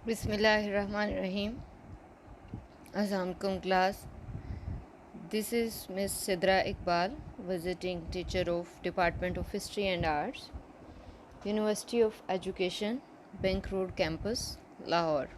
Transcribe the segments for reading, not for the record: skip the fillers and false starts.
Bismillahirrahmanirrahim. Assalamualaikum class. This is Miss Sidra Iqbal, visiting teacher of Department of History and Arts, University of Education, Bank Road Campus, Lahore.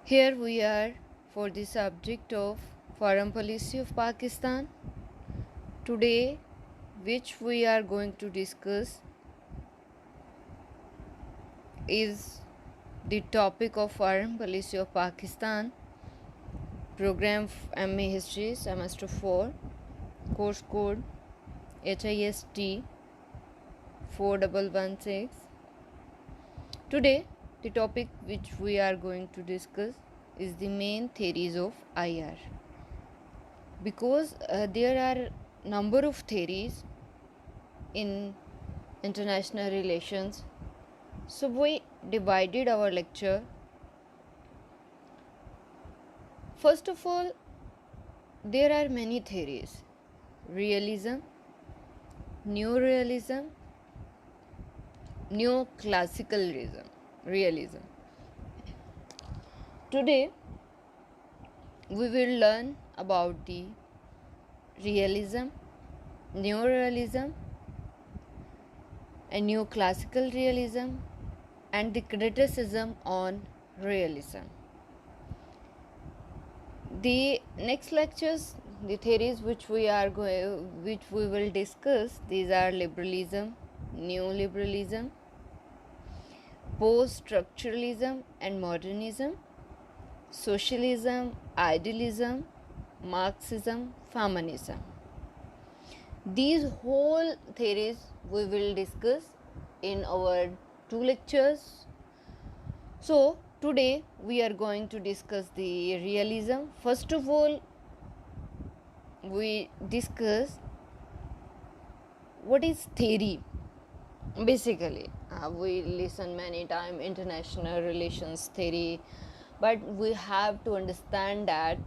Here we are for the subject of Foreign Policy of Pakistan. Today, which we are going to discuss is the topic of Foreign Policy of Pakistan. Program MA History Semester 4, Course Code HIST 4116. Today, the topic which we are going to discuss is the main theories of IR. Because there are number of theories in international relations, so we divided our lecture. First of all, there are many theories: realism, neorealism, neoclassical realism. Today, we will learn about the realism, neorealism, and neoclassical realism, and the criticism on realism. The next lectures, the theories which we will discuss, these are liberalism, neoliberalism, post-structuralism and modernism, socialism, idealism, Marxism, feminism. These whole theories we will discuss in our 2 lectures. So today we are going to discuss the realism. First of all, we discuss what is theory. Basically, we listen many times international relations theory, but we have to understand that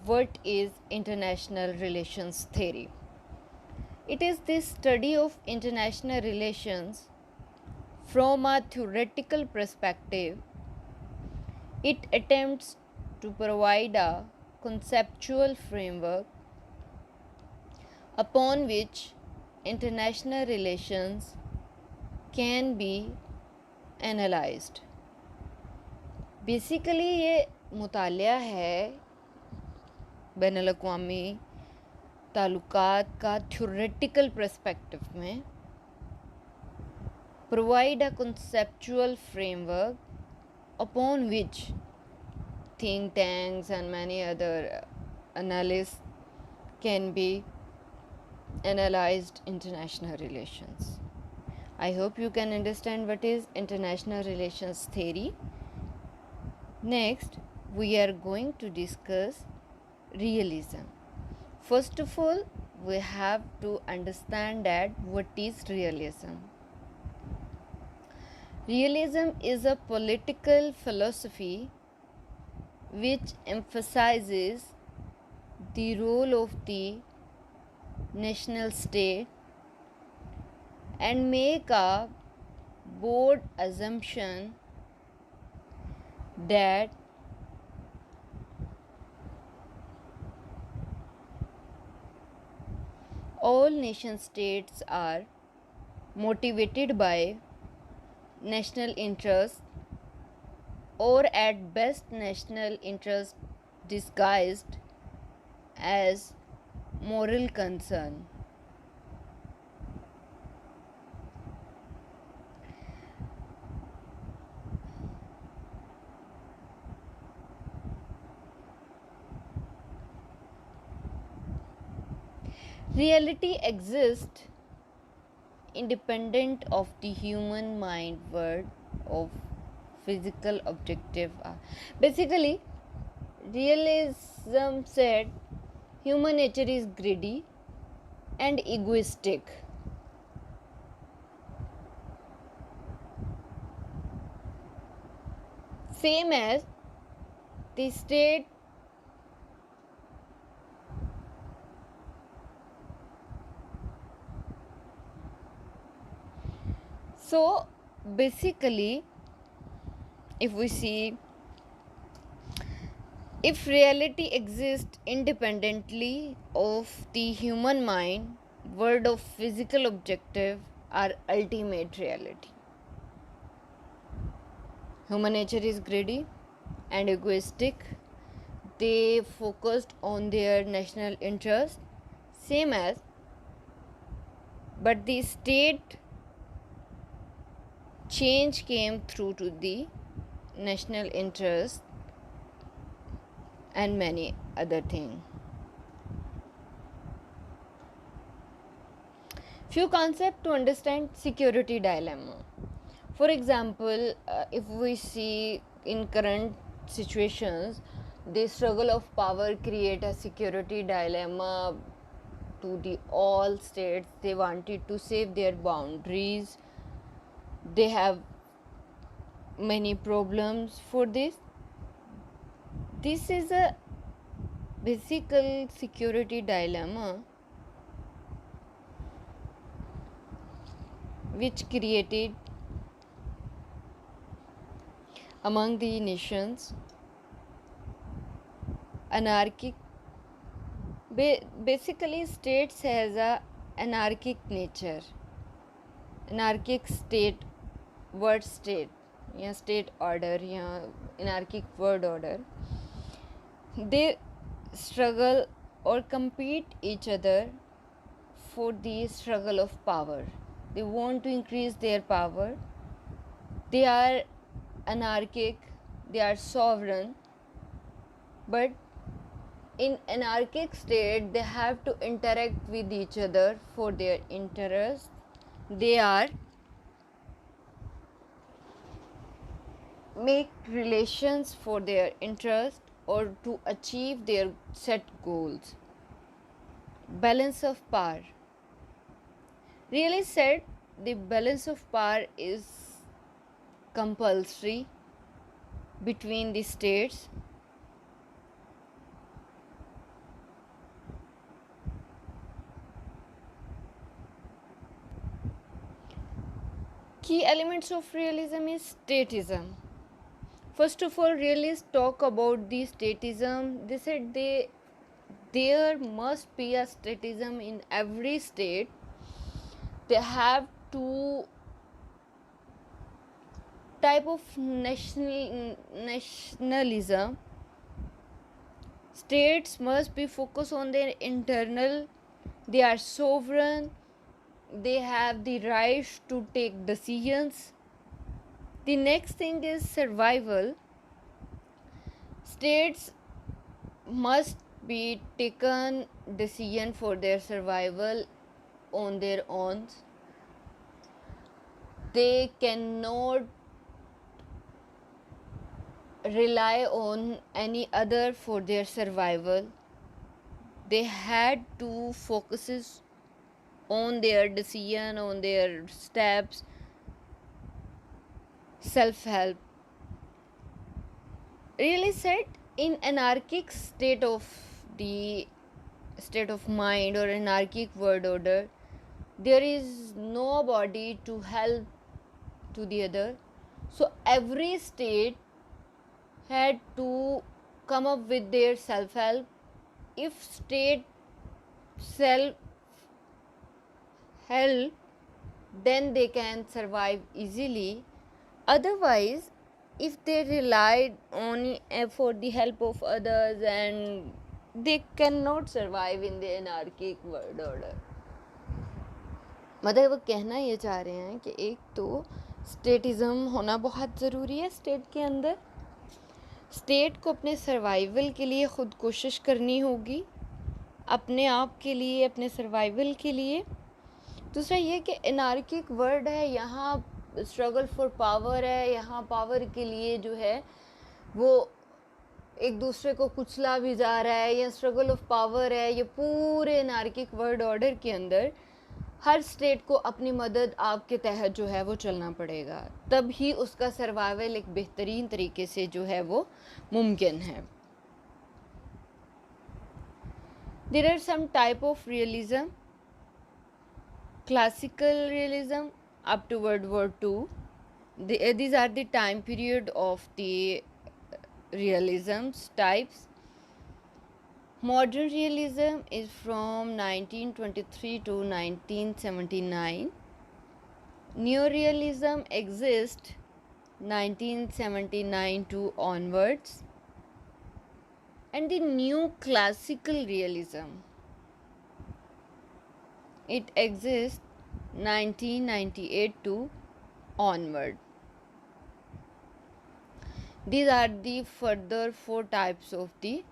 what is international relations theory. It is the study of international relations from a theoretical perspective. It attempts to provide a conceptual framework upon which international relations can be analyzed. Basically ये मुतालिया है बैनुल अक़वामी ताल्लुकात का theoretical perspective में, provide a conceptual framework upon which think tanks and many other analysts can be analyzed international relations. I hope you can understand what is international relations theory. Next, we are going to discuss realism. First of all, we have to understand that what is realism. Realism is a political philosophy which emphasizes the role of the national state and make a bold assumption that all nation states are motivated by national interest, or at best national interest disguised as moral concern. Reality exists independent of the human mind world of physical objective. Basically, realism said human nature is greedy and egoistic. Same as the state So basically, if we see, if reality exists independently of the human mind, world of physical objective are ultimate reality. Human nature is greedy and egoistic. They focused on their national interest, same as, but the state change came through to the national interest and many other things. Few concepts to understand security dilemma. For example, if we see in current situations, the struggle of power create a security dilemma to the all states. They wanted to save their boundaries. They have many problems for this. This is a basic security dilemma which created among the nations anarchic. Basically, states has a anarchic nature. Anarchic state, word state, या state order, या anarchic word order. They struggle or compete each other for the struggle of power. They want to increase their power. They are anarchic, they are sovereign, but in anarchic state they have to interact with each other for their interests. They are make relations for their interest or to achieve their set goals. Balance of power. Really said, the balance of power is compulsory between the states. Key elements of realism is statism. First of all, realists talk about the statism. They said there must be a statism in every state. They have two type of nationalism. States must be focused on their internal. They are sovereign. They have the right to take decisions. The next thing is survival. States must be taken decision for their survival on their own. They cannot rely on any other for their survival. They had to focus on their decision, on their steps, self-help. Really said, in anarchic state of mind or anarchic world order, there is nobody to help to the other. So every state had to come up with their self-help. If state self-help, then they can survive easily. Otherwise, if they relied on for the help of others, and they cannot survive in the anarchic world order. मतलब वो कहना ये चाह रहे हैं कि एक तो स्टेटिज्म होना बहुत ज़रूरी है स्टेट के अंदर. स्टेट को अपने सर्वाइवल के लिए ख़ुद कोशिश करनी होगी, अपने आप के लिए, अपने सर्वाइवल के लिए. दूसरा ये कि एनार्किक वर्ड है, यहाँ स्ट्रगल फॉर पावर है, यहाँ पावर के लिए जो है वो एक दूसरे को कुचला भी जा रहा है, या स्ट्रगल ऑफ पावर है. ये पूरे एनार्किक वर्ड ऑर्डर के अंदर हर स्टेट को अपनी मदद आपके तहत जो है वो चलना पड़ेगा, तब ही उसका सर्वाइवल एक बेहतरीन तरीके से जो है वो मुमकिन है. There are some type of realism. Classical realism up to World War II, These are the time period of the realisms types. Modern realism is from 1923 to 1979. Neorealism exists 1979 to onwards. And the new classical realism, it exists 1998 to onward. These are the further four types of the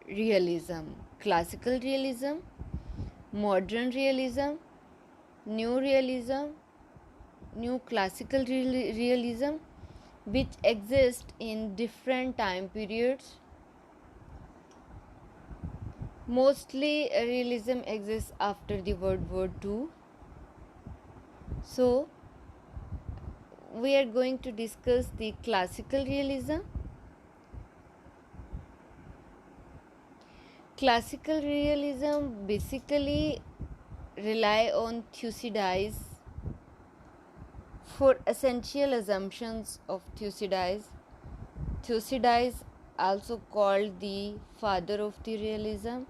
realism: classical realism, modern realism, new realism, new classical realism, which exist in different time periods. Mostly realism exists after the World War II. So we are going to discuss the classical realism. Classical realism basically rely on Thucydides for essential assumptions of Thucydides. Thucydides, also called the father of the realism.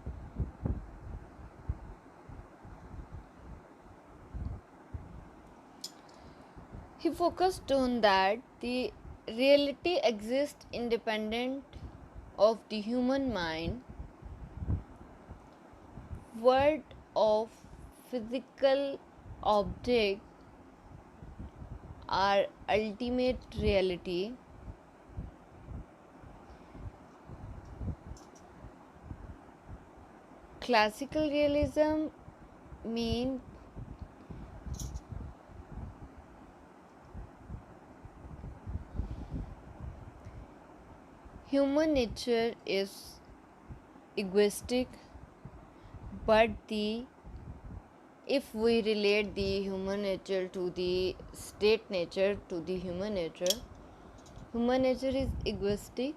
He focused on that the reality exists independent of the human mind. World of physical object are ultimate reality. Classical realism means human nature is egoistic, but if we relate the human nature to the state nature to the human nature is egoistic,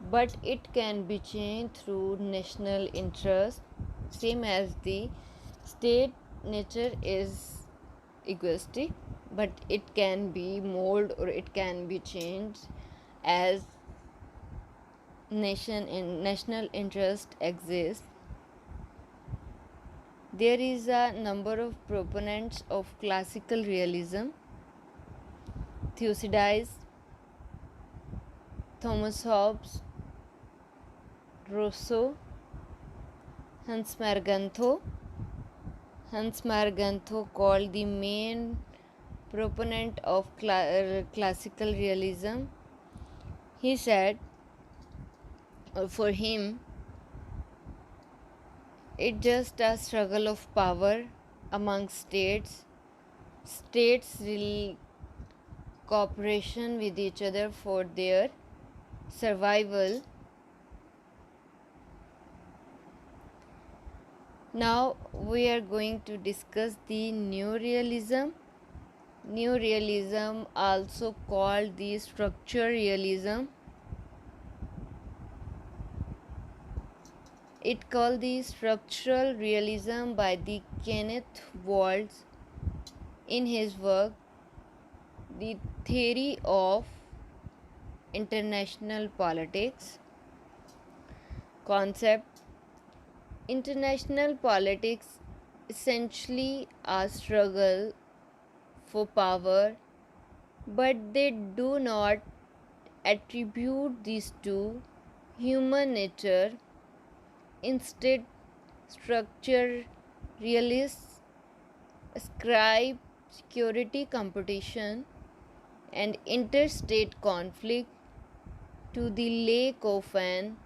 but it can be changed through national interest, same as the state nature is egoistic, but it can be molded or it can be changed as national interest exists. There is a number of proponents of classical realism: Thucydides, Thomas Hobbes, Rousseau, Hans Margantho. Hans Margantho, called the main proponent of classical realism, he said for him it's just a struggle of power among states. States will cooperation with each other for their survival. Now we are going to discuss the new realism. New realism, also called the structural realism. It called the structural realism by the Kenneth Waltz in his work The Theory of International Politics. Concept: international politics essentially a struggle for power, but they do not attribute this to human nature. Instead, structure realists ascribe security competition and interstate conflict to the lack of an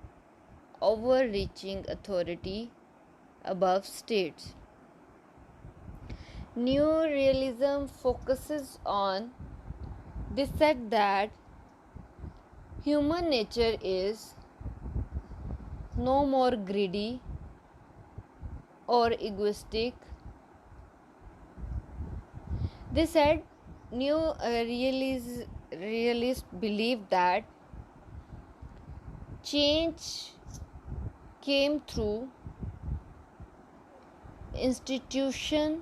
overreaching authority above states. New realism focuses on this said that human nature is no more greedy or egoistic. They said new realists believe that change came through institution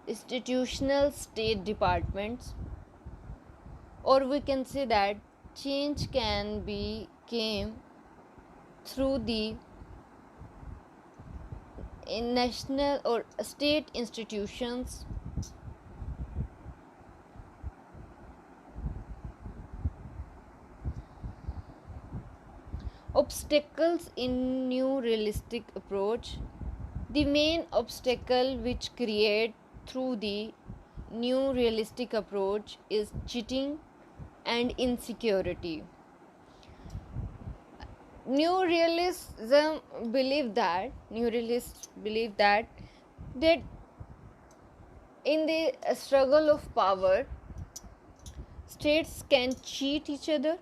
institutional state departments, or we can say that change can be came through the in national or state institutions. Obstacles in new realistic approach. The main obstacle which create through the new realistic approach is cheating and insecurity. New realists believe that in the struggle of power, states can cheat each other.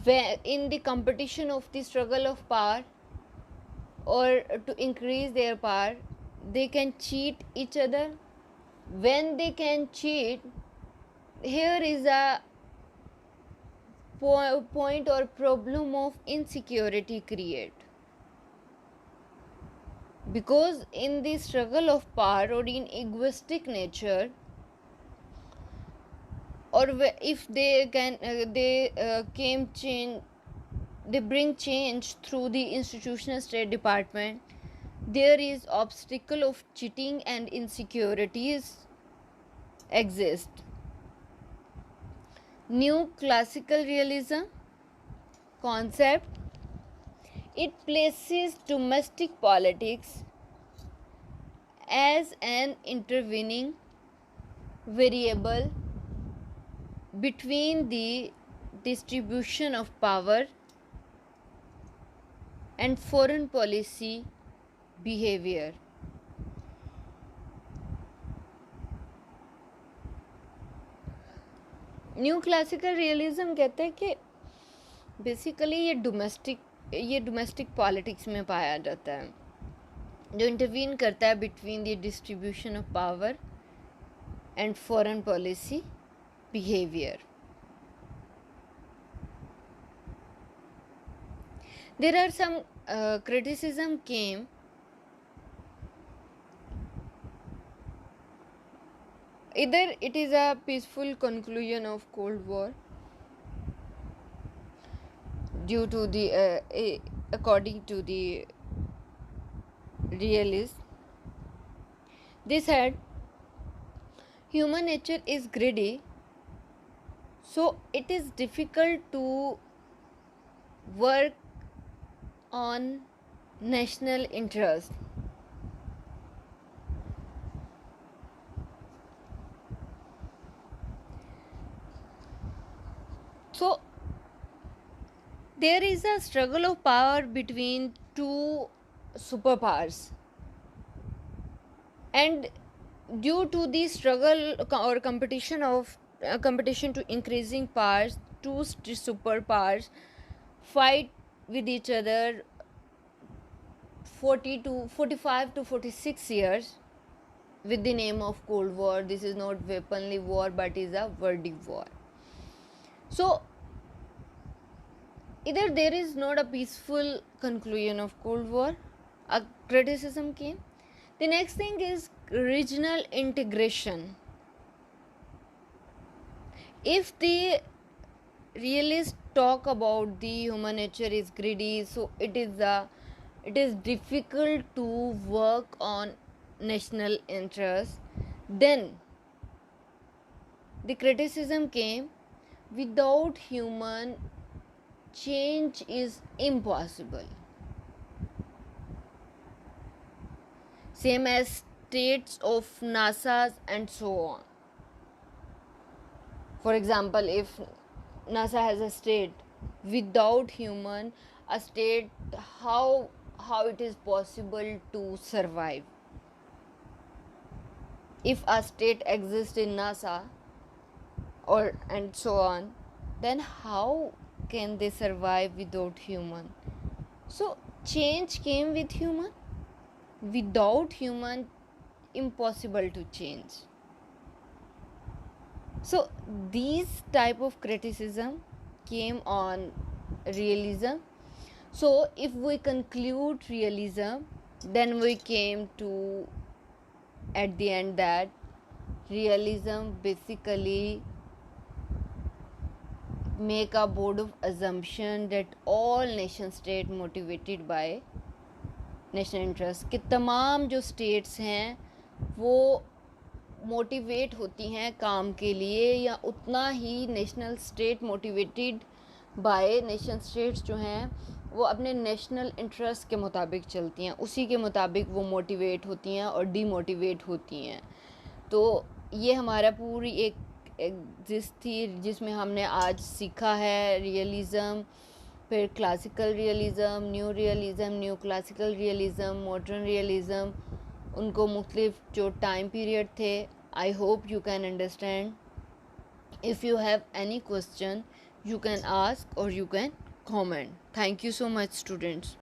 Where in the competition of the struggle of power, or to increase their power, they can cheat each other. When they can cheat, here is a point or problem of insecurity create, because in the struggle of power or in egoistic nature, or if they can they bring change through the institutional state department, there is obstacle of cheating and insecurities exist. New classical realism concept, it places domestic politics as an intervening variable between the distribution of power and foreign policy behavior. New classical realism कहते हैं कि basically ये domestic politics में पाया जाता है, जो intervene करता है between the distribution of power and foreign policy behavior. There are some criticism came either it is a peaceful conclusion of Cold War due to the according to the realists, they said human nature is greedy, so it is difficult to work on national interest. So there is a struggle of power between two superpowers, and due to the struggle or competition to increasing powers, two superpowers fight with each other 45 to 46 years with the name of Cold War. This is not weaponly war but is a wordy war. So either there is not a peaceful conclusion of Cold War, a criticism came. The next thing is regional integration. If the realists talk about the human nature is greedy, so it is difficult to work on national interest, then the criticism came, without human, change is impossible. Same as states of NASA's and so on. For example, if NASA has a state, without human, a state, how it is possible to survive? If a state exists in NASA or and so on, then how can they survive without human? So change came with human. Without human, impossible to change. So these type of criticism came on realism. So if we conclude realism, then we came to at the end that realism basically make a board of assumption that all nation state motivated by national interest कि तमाम जो states हैं वो motivate होती हैं काम के लिए, या उतना ही national state motivated by nation states जो हैं वो अपने नेशनल इंटरेस्ट के मुताबिक चलती हैं, उसी के मुताबिक वो मोटिवेट होती हैं और डीमोटिवेट होती हैं। तो ये हमारा पूरी एक एग्जिस्ट थी जिसमें हमने आज सीखा है रियलिज़म, फिर classical realism, new classical realism, modern realism, उनको मुख्तलिफ जो टाइम पीरियड थे। I hope you can understand. If you have any question, you can ask or you can comment. Thank you so much, students.